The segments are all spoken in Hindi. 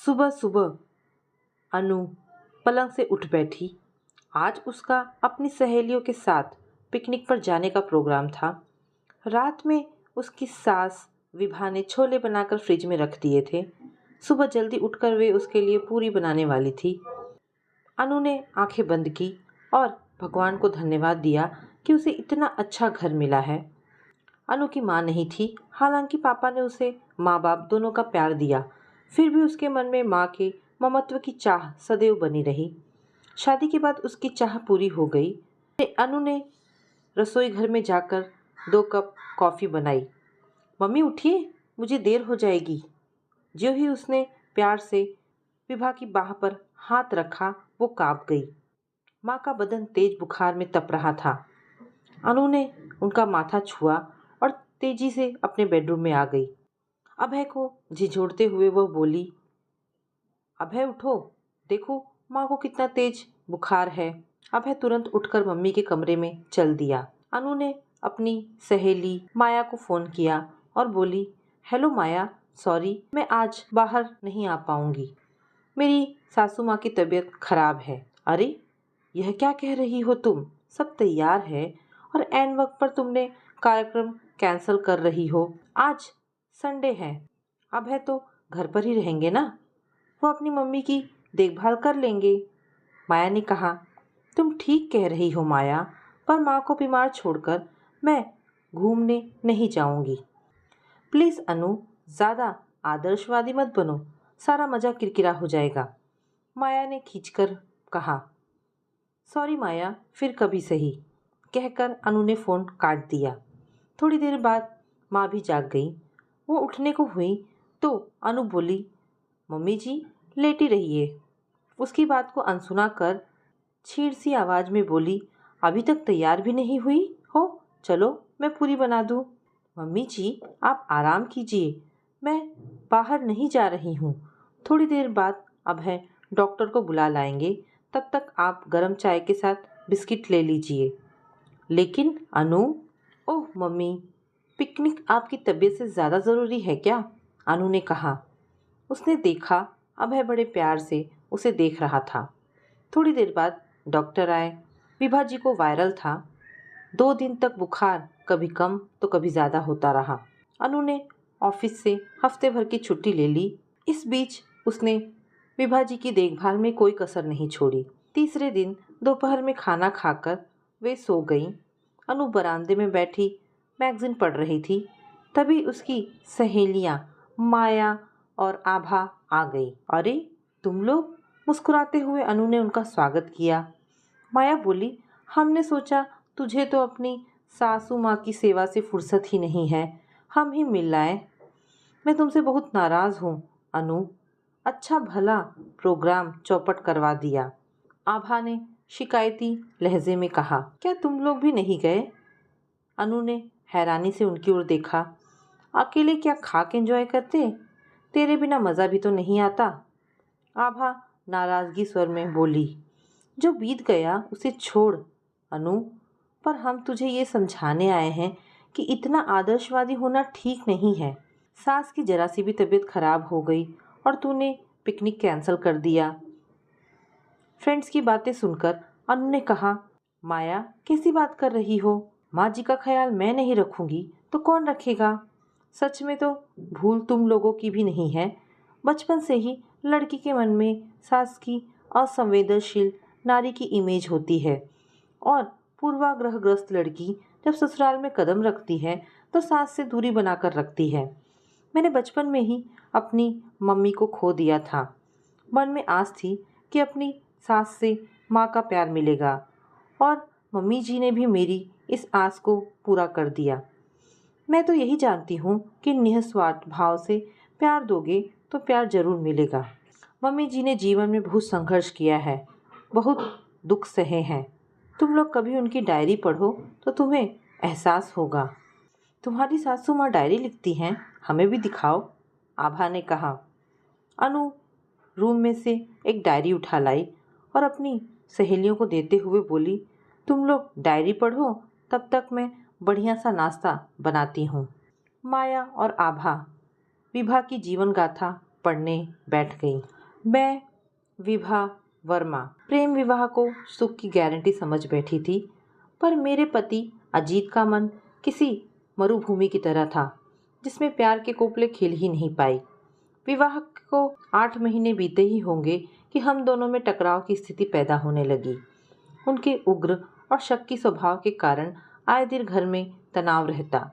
सुबह सुबह अनु पलंग से उठ बैठी। आज उसका अपनी सहेलियों के साथ पिकनिक पर जाने का प्रोग्राम था। रात में उसकी सास विभा ने छोले बनाकर फ्रिज में रख दिए थे। सुबह जल्दी उठकर वे उसके लिए पूरी बनाने वाली थी। अनु ने आंखें बंद की और भगवान को धन्यवाद दिया कि उसे इतना अच्छा घर मिला है। अनु की माँ नहीं थी, हालांकि पापा ने उसे माँ बाप दोनों का प्यार दिया, फिर भी उसके मन में माँ के ममत्व की चाह सदैव बनी रही। शादी के बाद उसकी चाह पूरी हो गई। अनु ने रसोई घर में जाकर 2 कप कॉफ़ी बनाई। मम्मी उठिए, मुझे देर हो जाएगी। ज्यों ही उसने प्यार से विभा की बाह पर हाथ रखा, वो कांप गई। माँ का बदन तेज बुखार में तप रहा था। अनु ने उनका माथा छुआ और तेजी से अपने बेडरूम में आ गई। अभय को झिझोड़ते हुए वह बोली, अभय उठो, देखो माँ को कितना तेज बुखार है। अभय तुरंत उठकर मम्मी के कमरे में चल दिया। अनु ने अपनी सहेली माया को फ़ोन किया और बोली, हेलो माया, सॉरी मैं आज बाहर नहीं आ पाऊंगी। मेरी सासू माँ की तबीयत खराब है। अरे यह क्या कह रही हो तुम? सब तैयार है और ऐन वक्त पर तुमने कार्यक्रम कैंसिल कर रही हो। आज संडे है, अभय तो घर पर ही रहेंगे ना, वो अपनी मम्मी की देखभाल कर लेंगे। माया ने कहा, तुम ठीक कह रही हो माया, पर माँ को बीमार छोड़कर मैं घूमने नहीं जाऊंगी। प्लीज़ अनु, ज़्यादा आदर्शवादी मत बनो, सारा मज़ा किरकिरा हो जाएगा। माया ने खींचकर कहा, सॉरी माया, फिर कभी सही, कहकर अनु ने फ़ोन काट दिया। थोड़ी देर बाद माँ भी जाग गई। वो उठने को हुई तो अनु बोली, मम्मी जी लेटी रहिए। उसकी बात को अनसुना कर छीड़ सी आवाज़ में बोली, अभी तक तैयार भी नहीं हुई हो, चलो मैं पूरी बना दूँ। मम्मी जी आप आराम कीजिए, मैं बाहर नहीं जा रही हूँ। थोड़ी देर बाद अभय डॉक्टर को बुला लाएंगे, तब तक आप गर्म चाय के साथ बिस्किट ले लीजिए। लेकिन अनु, ओह मम्मी, पिकनिक आपकी तबीयत से ज़्यादा ज़रूरी है क्या? अनु ने कहा। उसने देखा अभय बड़े प्यार से उसे देख रहा था। थोड़ी देर बाद डॉक्टर आए। विभा जी को वायरल था। 2 दिन तक बुखार कभी कम तो कभी ज़्यादा होता रहा। अनु ने ऑफिस से हफ्ते भर की छुट्टी ले ली। इस बीच उसने विभा जी की देखभाल में कोई कसर नहीं छोड़ी। तीसरे दिन दोपहर में खाना खाकर वे सो गईं। अनु बरामदे में बैठी मैगजीन पढ़ रही थी। तभी उसकी सहेलियां माया और आभा आ गई। अरे तुम लोग? मुस्कुराते हुए अनु ने उनका स्वागत किया। माया बोली, हमने सोचा तुझे तो अपनी सासू माँ की सेवा से फुर्सत ही नहीं है, हम ही मिल आए। मैं तुमसे बहुत नाराज़ हूँ अनु, अच्छा भला प्रोग्राम चौपट करवा दिया। आभा ने शिकायती लहजे में कहा, क्या तुम लोग भी नहीं गए? अनु ने हैरानी से उनकी ओर देखा। अकेले क्या खाक एंजॉय करते? तेरे बिना मज़ा भी तो नहीं आता। आभा नाराज़गी स्वर में बोली, जो बीत गया उसे छोड़ अनु, पर हम तुझे ये समझाने आए हैं कि इतना आदर्शवादी होना ठीक नहीं है। सास की जरा सी भी तबीयत खराब हो गई और तूने पिकनिक कैंसिल कर दिया। फ्रेंड्स की बातें सुनकर अनु ने कहा, माया कैसी बात कर रही हो? माँ जी का ख्याल मैं नहीं रखूंगी तो कौन रखेगा? सच में तो भूल तुम लोगों की भी नहीं है। बचपन से ही लड़की के मन में सास की असंवेदनशील नारी की इमेज होती है और पूर्वाग्रहग्रस्त लड़की जब ससुराल में कदम रखती है तो सास से दूरी बनाकर रखती है। मैंने बचपन में ही अपनी मम्मी को खो दिया था। मन में आस थी कि अपनी सास से माँ का प्यार मिलेगा और मम्मी जी ने भी मेरी इस आस को पूरा कर दिया। मैं तो यही जानती हूँ कि निस्वार्थ भाव से प्यार दोगे तो प्यार ज़रूर मिलेगा। मम्मी जी ने जीवन में बहुत संघर्ष किया है, बहुत दुख सहे हैं। तुम लोग कभी उनकी डायरी पढ़ो तो तुम्हें एहसास होगा। तुम्हारी सासू माँ डायरी लिखती हैं, हमें भी दिखाओ, आभा ने कहा। अनु रूम में से एक डायरी उठा लाई और अपनी सहेलियों को देते हुए बोली, तुम लोग डायरी पढ़ो, तब तक मैं बढ़िया सा नाश्ता बनाती हूँ। माया और आभा विभा की जीवन गाथा पढ़ने बैठ गई। मैं विभा वर्मा प्रेम विवाह को सुख की गारंटी समझ बैठी थी, पर मेरे पति अजीत का मन किसी मरुभूमि की तरह था जिसमें प्यार के कोपले खिल ही नहीं पाए। विवाह को 8 महीने बीते ही होंगे कि हम दोनों में टकराव की स्थिति पैदा होने लगी। उनके उग्र और शक्की स्वभाव के कारण आए दिन घर में तनाव रहता।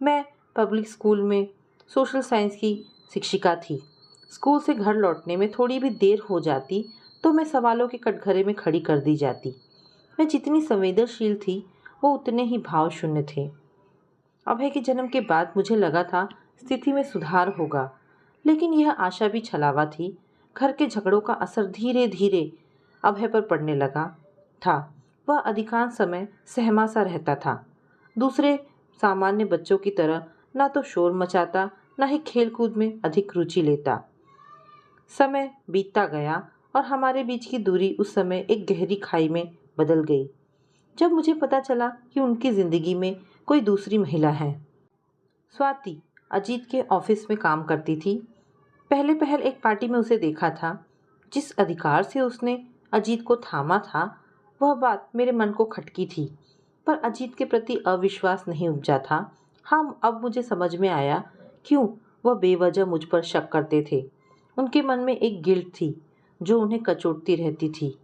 मैं पब्लिक स्कूल में सोशल साइंस की शिक्षिका थी। स्कूल से घर लौटने में थोड़ी भी देर हो जाती तो मैं सवालों के कटघरे में खड़ी कर दी जाती। मैं जितनी संवेदनशील थी वो उतने ही भाव शून्य थे। अभय के जन्म के बाद मुझे लगा था स्थिति में सुधार होगा, लेकिन यह आशा भी छलावा थी। घर के झगड़ों का असर धीरे धीरे अभय पर पड़ने लगा था। वह अधिकांश समय सहमा सा रहता था। दूसरे सामान्य बच्चों की तरह ना तो शोर मचाता, ना ही खेलकूद में अधिक रुचि लेता। समय बीतता गया और हमारे बीच की दूरी उस समय एक गहरी खाई में बदल गई जब मुझे पता चला कि उनकी जिंदगी में कोई दूसरी महिला है। स्वाति अजीत के ऑफिस में काम करती थी। पहले पहल एक पार्टी में उसे देखा था। जिस अधिकार से उसने अजीत को थामा था, वह बात मेरे मन को खटकी थी, पर अजीत के प्रति अविश्वास नहीं उपजा था। हाँ, अब मुझे समझ में आया क्यों वह बेवजह मुझ पर शक करते थे। उनके मन में एक गिल्ट थी जो उन्हें कचोटती रहती थी।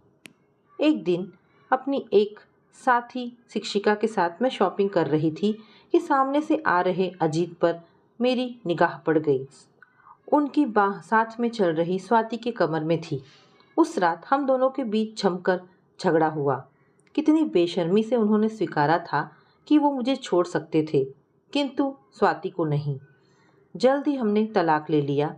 एक दिन अपनी एक साथी शिक्षिका के साथ मैं शॉपिंग कर रही थी कि सामने से आ रहे अजीत पर मेरी निगाह पड़ गई। उनकी बाह साथ में चल रही स्वाति के कमर में थी। उस रात हम दोनों के बीच जमकर झगड़ा हुआ। कितनी बेशर्मी से उन्होंने स्वीकारा था कि वो मुझे छोड़ सकते थे, किंतु स्वाति को नहीं। जल्द ही हमने तलाक ले लिया।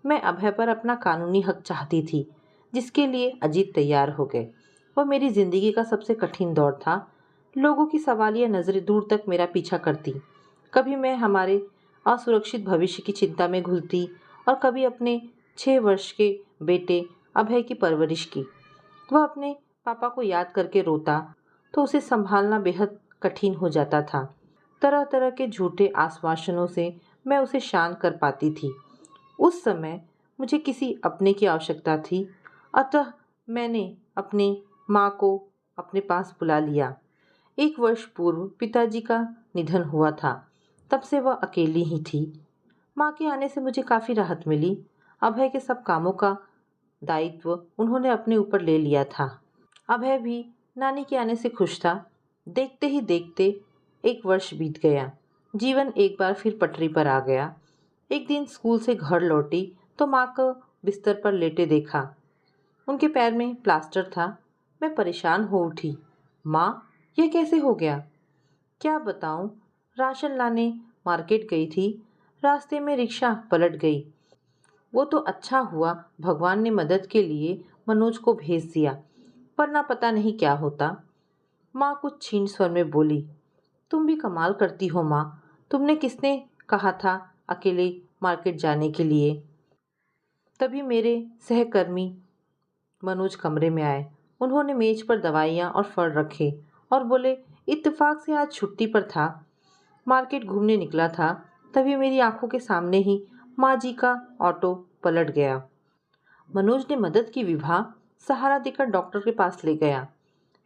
मैं अभय पर अपना कानूनी हक चाहती थी, जिसके लिए अजीत तैयार हो गए। वह मेरी जिंदगी का सबसे कठिन दौर था। लोगों की सवालिया नजरें दूर तक मेरा पीछा करती। कभी मैं हमारे असुरक्षित भविष्य की चिंता में घुलती और कभी अपने 6 वर्ष के बेटे अभय की परवरिश की। वह अपने पापा को याद करके रोता तो उसे संभालना बेहद कठिन हो जाता था। तरह तरह के झूठे आश्वासनों से मैं उसे शांत कर पाती थी। उस समय मुझे किसी अपने की आवश्यकता थी, अतः मैंने अपनी माँ को अपने पास बुला लिया। 1 वर्ष पूर्व पिताजी का निधन हुआ था। तब से वह अकेली ही थी। माँ के आने से मुझे काफ़ी राहत मिली। अभय के सब कामों का दायित्व उन्होंने अपने ऊपर ले लिया था। अभय भी नानी के आने से खुश था। देखते ही देखते 1 वर्ष बीत गया। जीवन एक बार फिर पटरी पर आ गया। एक दिन स्कूल से घर लौटी तो माँ को बिस्तर पर लेटे देखा। उनके पैर में प्लास्टर था। मैं परेशान हो उठी। माँ, यह कैसे हो गया? क्या बताऊं, राशन लाने मार्केट गई थी। रास्ते में रिक्शा पलट गई। वो तो अच्छा हुआ भगवान ने मदद के लिए मनोज को भेज दिया, वरना पता नहीं क्या होता। माँ कुछ क्षीण स्वर में बोली, तुम भी कमाल करती हो माँ। तुमने किसने कहा था अकेले मार्केट जाने के लिए? तभी मेरे सहकर्मी मनोज कमरे में आए। उन्होंने मेज पर दवाइयाँ और फल रखे और बोले, इत्तेफाक से आज छुट्टी पर था, मार्केट घूमने निकला था। तभी मेरी आंखों के सामने ही माँ जी का ऑटो पलट गया। मनोज ने मदद की। विभा सहारा देकर डॉक्टर के पास ले गया।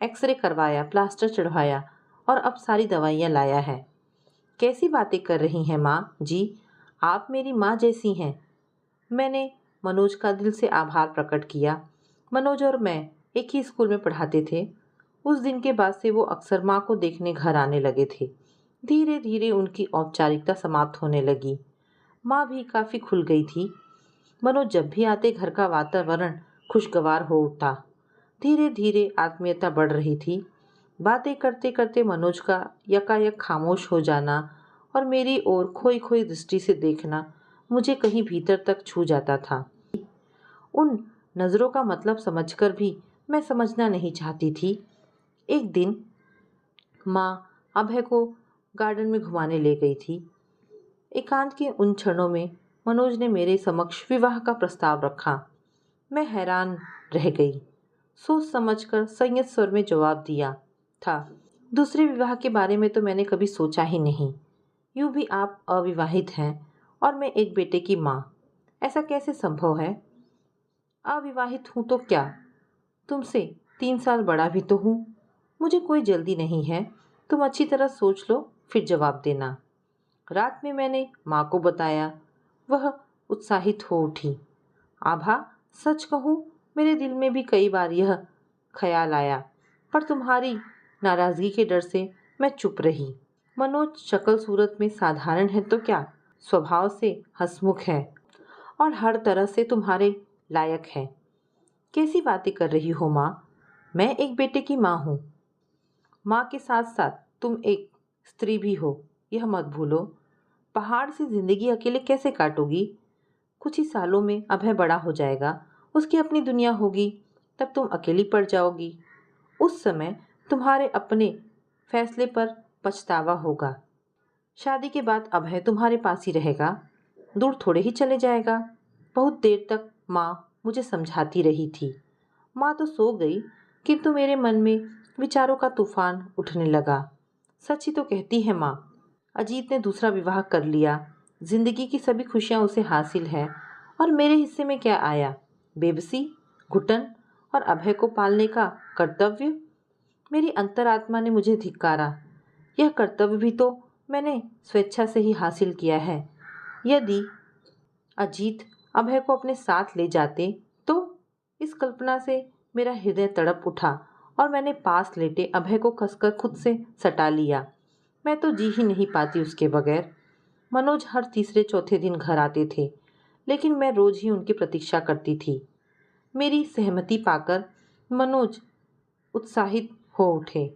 एक्सरे करवाया, प्लास्टर चढ़वाया और अब सारी दवाइयाँ लाया है। कैसी बातें कर रही हैं माँ जी, आप मेरी माँ जैसी हैं। मैंने मनोज का दिल से आभार प्रकट किया। मनोज और मैं एक ही स्कूल में पढ़ाते थे। उस दिन के बाद से वो अक्सर माँ को देखने घर आने लगे थे। धीरे धीरे उनकी औपचारिकता समाप्त होने लगी। माँ भी काफ़ी खुल गई थी। मनोज जब भी आते घर का वातावरण खुशगवार हो उठता। धीरे धीरे आत्मीयता बढ़ रही थी। बातें करते करते मनोज का यकायक खामोश हो जाना और मेरी ओर खोई खोई दृष्टि से देखना मुझे कहीं भीतर तक छू जाता था। उन नज़रों का मतलब समझकर भी मैं समझना नहीं चाहती थी। एक दिन माँ अभय को गार्डन में घुमाने ले गई थी। एकांत के उन क्षणों में मनोज ने मेरे समक्ष विवाह का प्रस्ताव रखा। मैं हैरान रह गई। सोच समझकर संयत स्वर में जवाब दिया था, दूसरे विवाह के बारे में तो मैंने कभी सोचा ही नहीं। यूँ भी आप अविवाहित हैं और मैं एक बेटे की माँ। ऐसा कैसे संभव है? अविवाहित हूँ तो क्या? तुमसे 3 साल बड़ा भी तो हूँ। मुझे कोई जल्दी नहीं है। तुम अच्छी तरह सोच लो, फिर जवाब देना। रात में मैंने माँ को बताया। वह उत्साहित हो उठी। आभा, सच कहूँ, मेरे दिल में भी कई बार यह ख्याल आया, पर तुम्हारी नाराज़गी के डर से मैं चुप रही। मनोज शक्ल सूरत में साधारण है तो क्या, स्वभाव से हंसमुख है और हर तरह से तुम्हारे लायक है। कैसी बातें कर रही हो माँ? मैं एक बेटे की माँ हूँ। माँ के साथ साथ तुम एक स्त्री भी हो, यह मत भूलो। पहाड़ से जिंदगी अकेले कैसे काटोगी? कुछ ही सालों में अभय बड़ा हो जाएगा, उसकी अपनी दुनिया होगी, तब तुम अकेली पड़ जाओगी। उस समय तुम्हारे अपने फैसले पर पछतावा होगा। शादी के बाद अभय तुम्हारे पास ही रहेगा, दूर थोड़े ही चले जाएगा। बहुत देर तक माँ मुझे समझाती रही थी। माँ तो सो गई, किंतु मेरे मन में विचारों का तूफान उठने लगा। सच ही तो कहती है माँ, अजीत ने दूसरा विवाह कर लिया। जिंदगी की सभी खुशियाँ उसे हासिल है और मेरे हिस्से में क्या आया? बेबसी, घुटन और अभय को पालने का कर्तव्य। मेरी अंतरात्मा ने मुझे धिक्कारा। यह कर्तव्य भी तो मैंने स्वेच्छा से ही हासिल किया है। यदि अजीत अभय को अपने साथ ले जाते तो? इस कल्पना से मेरा हृदय तड़प उठा और मैंने पास लेटे अभय को कसकर खुद से सटा लिया। मैं तो जी ही नहीं पाती उसके बगैर। मनोज हर तीसरे चौथे दिन घर आते थे, लेकिन मैं रोज ही उनकी प्रतीक्षा करती थी। मेरी सहमति पाकर मनोज उत्साहित हो उठे।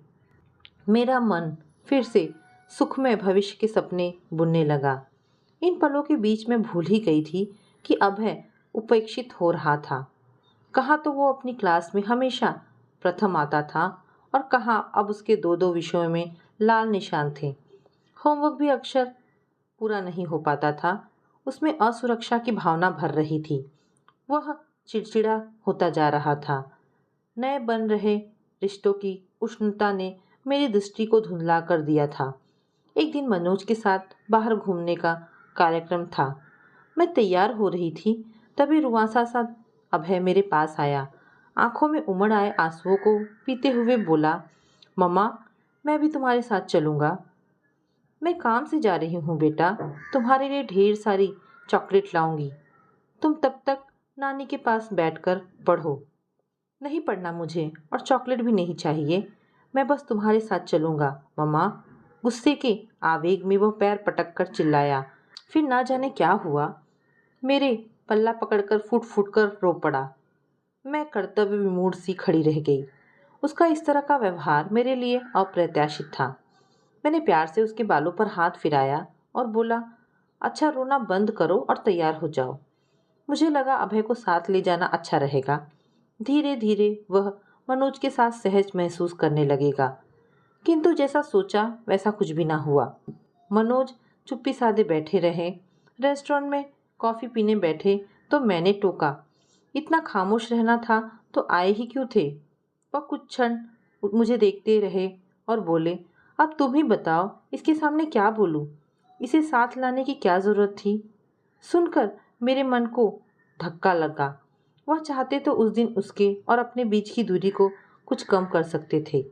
मेरा मन फिर से सुखमय भविष्य के सपने बुनने लगा। इन पलों के बीच में भूल ही गई थी कि अभय उपेक्षित हो रहा था। कहाँ तो वो अपनी क्लास में हमेशा प्रथम आता था और कहाँ अब उसके दो दो विषयों में लाल निशान थे। होमवर्क भी अक्सर पूरा नहीं हो पाता था। उसमें असुरक्षा की भावना भर रही थी। वह चिड़चिड़ा होता जा रहा था। नए बन रहे रिश्तों की उष्णता ने मेरी दृष्टि को धुंधला कर दिया था। एक दिन मनोज के साथ बाहर घूमने का कार्यक्रम था। मैं तैयार हो रही थी, तभी रुआंसा सा अभय मेरे पास आया। आंखों में उमड़ आए आंसुओं को पीते हुए बोला, मम्मा, मैं भी तुम्हारे साथ चलूँगा। मैं काम से जा रही हूँ बेटा, तुम्हारे लिए ढेर सारी चॉकलेट लाऊंगी। तुम तब तक नानी के पास बैठकर पढ़ो। नहीं पढ़ना मुझे और चॉकलेट भी नहीं चाहिए। मैं बस तुम्हारे साथ चलूँगा मम्मा। गुस्से के आवेग में वह पैर पटक कर चिल्लाया। फिर ना जाने क्या हुआ, मेरे पल्ला पकड़कर फुट फुट कर रो पड़ा। मैं कर्तव्य विमूढ़ सी खड़ी रह गई। उसका इस तरह का व्यवहार मेरे लिए अप्रत्याशित था। मैंने प्यार से उसके बालों पर हाथ फिराया और बोला, अच्छा रोना बंद करो और तैयार हो जाओ। मुझे लगा अभय को साथ ले जाना अच्छा रहेगा। धीरे धीरे वह मनोज के साथ सहज महसूस करने लगेगा। किंतु जैसा सोचा वैसा कुछ भी ना हुआ। मनोज चुप्पी साधे बैठे रहे। रेस्टोरेंट में कॉफ़ी पीने बैठे तो मैंने टोका, इतना खामोश रहना था तो आए ही क्यों थे? वह कुछ क्षण मुझे देखते रहे और बोले, अब तुम ही बताओ, इसके सामने क्या बोलूं? इसे साथ लाने की क्या ज़रूरत थी? सुनकर मेरे मन को धक्का लगा। वह चाहते तो उस दिन उसके और अपने बीच की दूरी को कुछ कम कर सकते थे।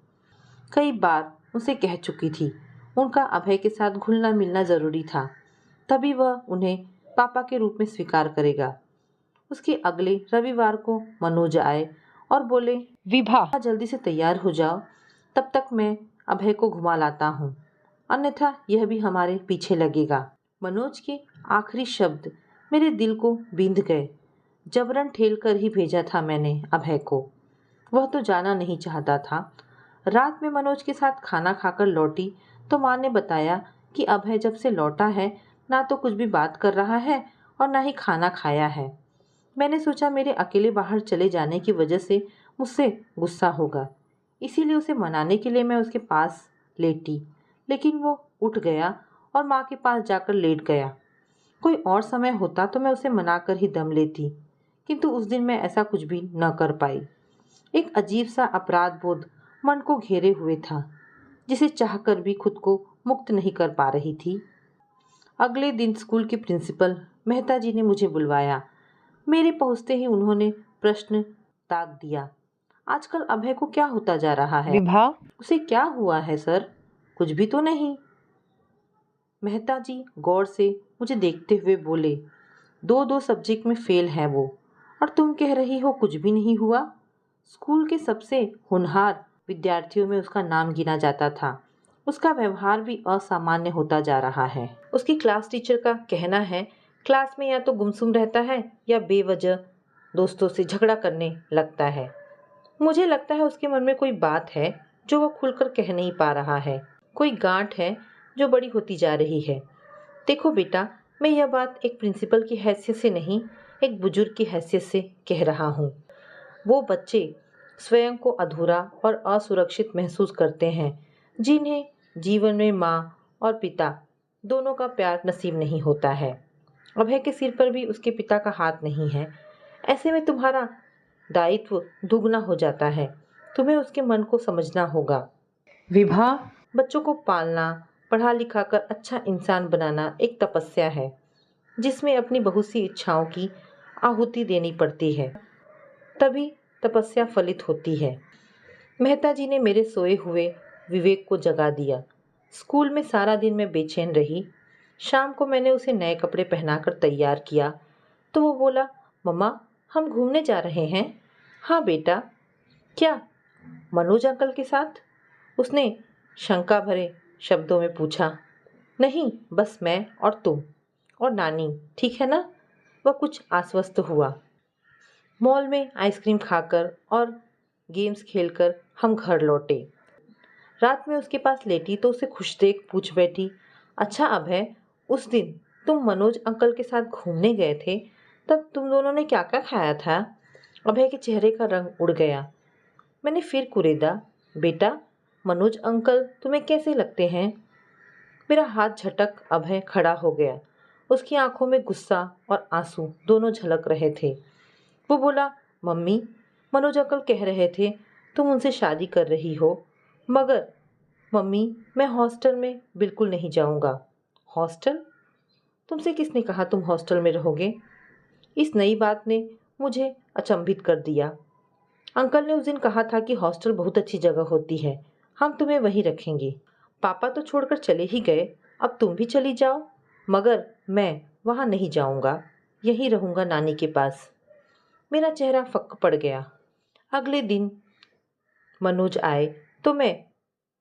कई बार उसे कह चुकी थी, उनका अभय के साथ घुलना मिलना ज़रूरी था, तभी वह उन्हें पापा के रूप में स्वीकार करेगा। उसके अगले रविवार को मनोज आए और बोले, विभा जल्दी से तैयार हो जाओ, तब तक मैं अभय को घुमा लाता हूँ, अन्यथा यह भी हमारे पीछे लगेगा। मनोज के आखिरी शब्द मेरे दिल को बींध गए। जबरन ठेल कर ही भेजा था मैंने अभय को। वह तो जाना नहीं चाहता था। रात में मनोज के साथ खाना खाकर लौटी तो माँ ने बताया कि अभय जब से लौटा है ना तो कुछ भी बात कर रहा है और ना ही खाना खाया है। मैंने सोचा मेरे अकेले बाहर चले जाने की वजह से मुझसे गुस्सा होगा, इसीलिए उसे मनाने के लिए मैं उसके पास लेटी, लेकिन वो उठ गया और माँ के पास जाकर लेट गया। कोई और समय होता तो मैं उसे मनाकर ही दम लेती, किंतु उस दिन मैं ऐसा कुछ भी न कर पाई। एक अजीब सा अपराध बोध मन को घेरे हुए था, जिसे चाहकर भी खुद को मुक्त नहीं कर पा रही थी। अगले दिन स्कूल की प्रिंसिपल मेहता जी ने मुझे बुलवाया। मेरे पहुंचते ही उन्होंने प्रश्न ताक दिया। आजकल अभय को क्या होता जा रहा है? विभा, उसे क्या हुआ है सर? कुछ भी तो नहीं। मेहता जी गौर से मुझे देखते हुए बोले, दो दो सब्जेक्ट में फेल है वो, और तुम कह रही हो कुछ भी नहीं हुआ। स्कूल के सबसे होनहार विद्यार्थियों में उसका नाम गिना जाता था। उसका व्यवहार भी असामान्य होता जा रहा है। उसकी क्लास टीचर का कहना है, क्लास में या तो गुमसुम रहता है या बेवजह दोस्तों से झगड़ा करने लगता है। मुझे लगता है उसके मन में कोई बात है जो वह खुलकर कह नहीं पा रहा है। कोई गांठ है जो बड़ी होती जा रही है। देखो बेटा, मैं यह बात एक प्रिंसिपल की हैसियत से नहीं, एक बुजुर्ग की हैसियत से कह रहा हूँ। वो बच्चे स्वयं को अधूरा और असुरक्षित महसूस करते हैं, जिन्हें जीवन में माँ और पिता दोनों का प्यार नसीब नहीं होता है। अभय के सिर पर भी उसके पिता का हाथ नहीं है। ऐसे में तुम्हारा दायित्व दुगना हो जाता है। तुम्हें उसके मन को समझना होगा। विभा, बच्चों को पालना, पढ़ा लिखा कर अच्छा इंसान बनाना एक तपस्या है, जिसमें अपनी बहुत सी इच्छाओं की आहुति देनी पड़ती है, तभी तपस्या फलित होती है। मेहता जी ने मेरे सोए हुए विवेक को जगा दिया। स्कूल में सारा दिन मैं बेचैन रही। शाम को मैंने उसे नए कपड़े पहनाकर तैयार किया तो वो बोला, मम्मा हम घूमने जा रहे हैं। हाँ बेटा। क्या? मनोज अंकल के साथ? उसने शंका भरे शब्दों में पूछा। नहीं, बस मैं और तुम और नानी, ठीक है ना? वह कुछ आश्वस्त हुआ। मॉल में आइसक्रीम खाकर और गेम्स खेलकर हम घर लौटे। रात में उसके पास लेटी तो उसे खुश देख पूछ बैठी, अच्छा अभय, उस दिन तुम मनोज अंकल के साथ घूमने गए थे, तब तुम दोनों ने क्या क्या खाया था? अभय के चेहरे का रंग उड़ गया। मैंने फिर कुरेदा, बेटा मनोज अंकल तुम्हें कैसे लगते हैं? मेरा हाथ झटक अभय खड़ा हो गया। उसकी आंखों में गुस्सा और आंसू दोनों झलक रहे थे। वो बोला, मम्मी, मनोज अंकल कह रहे थे तुम उनसे शादी कर रही हो, मगर मम्मी मैं हॉस्टल में बिल्कुल नहीं जाऊंगा। हॉस्टल? तुमसे किसने कहा तुम हॉस्टल में रहोगे? इस नई बात ने मुझे अचंभित कर दिया। अंकल ने उस दिन कहा था कि हॉस्टल बहुत अच्छी जगह होती है, हम तुम्हें वहीं रखेंगे। पापा तो छोड़कर चले ही गए, अब तुम भी चली जाओ। मगर मैं वहाँ नहीं जाऊंगा, यहीं रहूंगा नानी के पास। मेरा चेहरा फक्क पड़ गया। अगले दिन मनोज आए तो मैं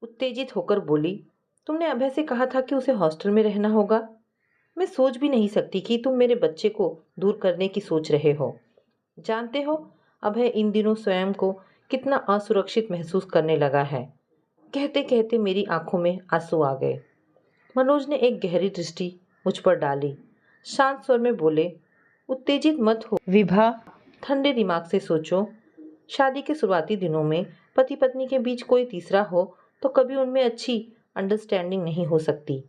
उत्तेजित होकर बोली, तुमने अभय से कहा था कि उसे हॉस्टल में रहना होगा। मैं सोच भी नहीं सकती कि तुम मेरे बच्चे को दूर करने की सोच रहे हो। जानते हो अभय इन दिनों स्वयं को कितना असुरक्षित महसूस करने लगा है। कहते कहते मेरी आंखों में आंसू आ गए। मनोज ने एक गहरी दृष्टि मुझ पर डाली। शांत स्वर में बोले, उत्तेजित मत हो विभा, ठंडे दिमाग से सोचो। शादी के शुरुआती दिनों में पति पत्नी के बीच कोई तीसरा हो तो कभी उनमें अच्छी अंडरस्टैंडिंग नहीं हो सकती।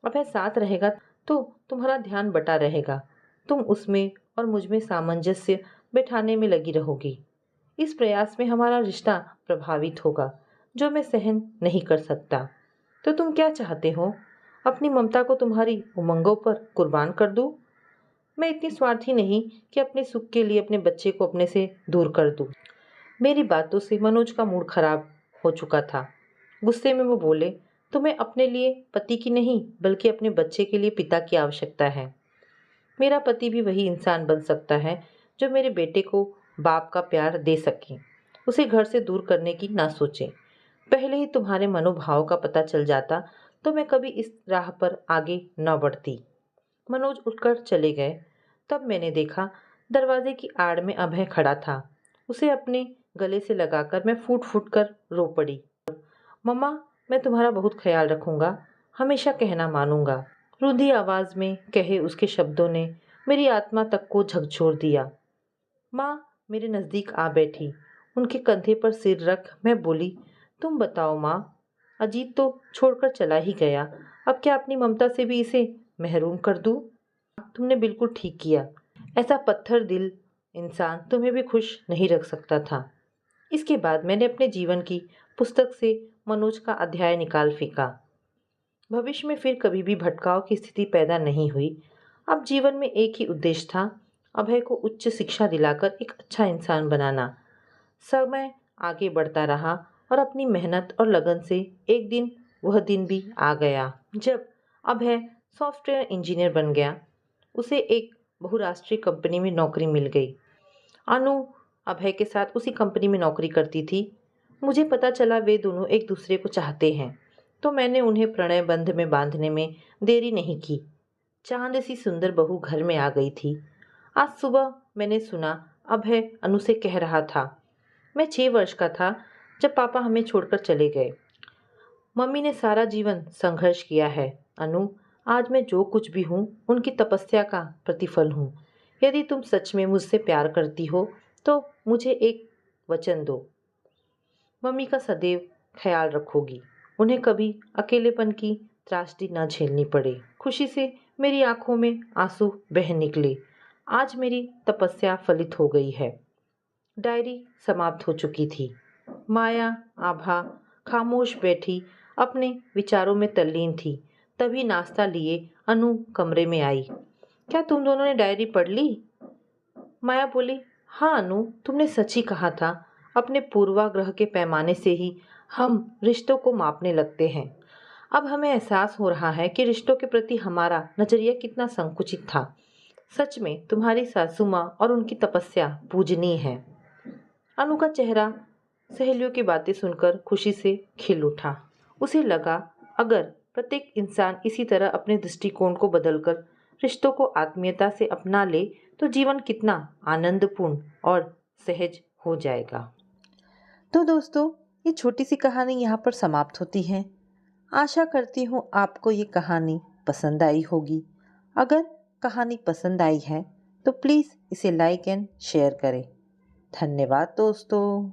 अभय साथ रहेगा तो तुम्हारा ध्यान बटा रहेगा, तुम उसमें और मुझ में सामंजस्य बैठाने में लगी रहोगी। इस प्रयास में हमारा रिश्ता प्रभावित होगा, जो मैं सहन नहीं कर सकता। तो तुम क्या चाहते हो? अपनी ममता को तुम्हारी उमंगों पर कुर्बान कर दूं? मैं इतनी स्वार्थी नहीं कि अपने सुख के लिए अपने बच्चे को अपने से दूर कर दूं। मेरी बातों से मनोज का मूड खराब हो चुका था। गुस्से में वो बोले, तुम्हें अपने लिए पति की नहीं बल्कि अपने बच्चे के लिए पिता की आवश्यकता है। मेरा पति भी वही इंसान बन सकता है जो मेरे बेटे को बाप का प्यार दे सके, उसे घर से दूर करने की ना सोचे। पहले ही तुम्हारे मनोभाव का पता चल जाता तो मैं कभी इस राह पर आगे न बढ़ती। मनोज उठकर चले गए। तब मैंने देखा दरवाजे की आड़ में अभय खड़ा था। उसे अपने गले से लगाकर मैं फूट फूट कर रो पड़ी। मम्मा, मैं तुम्हारा बहुत ख्याल रखूंगा, हमेशा कहना मानूंगा। रुंधी आवाज में कहे उसके शब्दों ने मेरी आत्मा तक को झकझोर दिया। माँ मेरे नज़दीक आ बैठी। उनके कंधे पर सिर रख मैं बोली, तुम बताओ माँ, अजीत तो छोड़कर चला ही गया, अब क्या अपनी ममता से भी इसे महरूम कर दूँ? तुमने बिल्कुल ठीक किया। ऐसा पत्थर दिल इंसान तुम्हें भी खुश नहीं रख सकता था। इसके बाद मैंने अपने जीवन की पुस्तक से मनोज का अध्याय निकाल फेंका। भविष्य में फिर कभी भी भटकाव की स्थिति पैदा नहीं हुई। अब जीवन में एक ही उद्देश्य था, अभय को उच्च शिक्षा दिलाकर एक अच्छा इंसान बनाना। समय आगे बढ़ता रहा और अपनी मेहनत और लगन से एक दिन वह दिन भी आ गया जब अभय सॉफ्टवेयर इंजीनियर बन गया। उसे एक बहुराष्ट्रीय कंपनी में नौकरी मिल गई। अनु अभय के साथ उसी कंपनी में नौकरी करती थी। मुझे पता चला वे दोनों एक दूसरे को चाहते हैं, तो मैंने उन्हें प्रणय बंध में बांधने में देरी नहीं की। चांद सी सुंदर बहू घर में आ गई थी। आज सुबह मैंने सुना अभय अनु से कह रहा था, मैं 6 वर्ष का था जब पापा हमें छोड़कर चले गए। मम्मी ने सारा जीवन संघर्ष किया है। अनु, आज मैं जो कुछ भी हूँ उनकी तपस्या का प्रतिफल हूँ। यदि तुम सच में मुझसे प्यार करती हो तो मुझे एक वचन दो। मम्मी का सदैव ख्याल रखोगी, उन्हें कभी अकेलेपन की त्रासदी न झेलनी पड़े। खुशी से मेरी आंखों में आंसू बह निकले। आज मेरी तपस्या फलित हो गई है। डायरी समाप्त हो चुकी थी। माया आभा खामोश बैठी अपने विचारों में तल्लीन थी। तभी नाश्ता लिए अनु कमरे में आई। क्या तुम दोनों ने डायरी पढ़ ली? माया बोली, हाँ अनु, तुमने सच ही कहा था। अपने पूर्वाग्रह के पैमाने से ही हम रिश्तों को मापने लगते हैं। अब हमें एहसास हो रहा है कि रिश्तों के प्रति हमारा नजरिया कितना संकुचित था। सच में तुम्हारी सासू माँ और उनकी तपस्या पूजनीय है। अनु का चेहरा सहेलियों की बातें सुनकर खुशी से खिल उठा। उसे लगा अगर प्रत्येक इंसान इसी तरह अपने दृष्टिकोण को बदलकर रिश्तों को आत्मीयता से अपना ले तो जीवन कितना आनंदपूर्ण और सहज हो जाएगा। तो दोस्तों, ये छोटी सी कहानी यहाँ पर समाप्त होती है। आशा करती हूँ आपको ये कहानी पसंद आई होगी। अगर कहानी पसंद आई है तो प्लीज़ इसे लाइक एंड शेयर करें। धन्यवाद दोस्तों।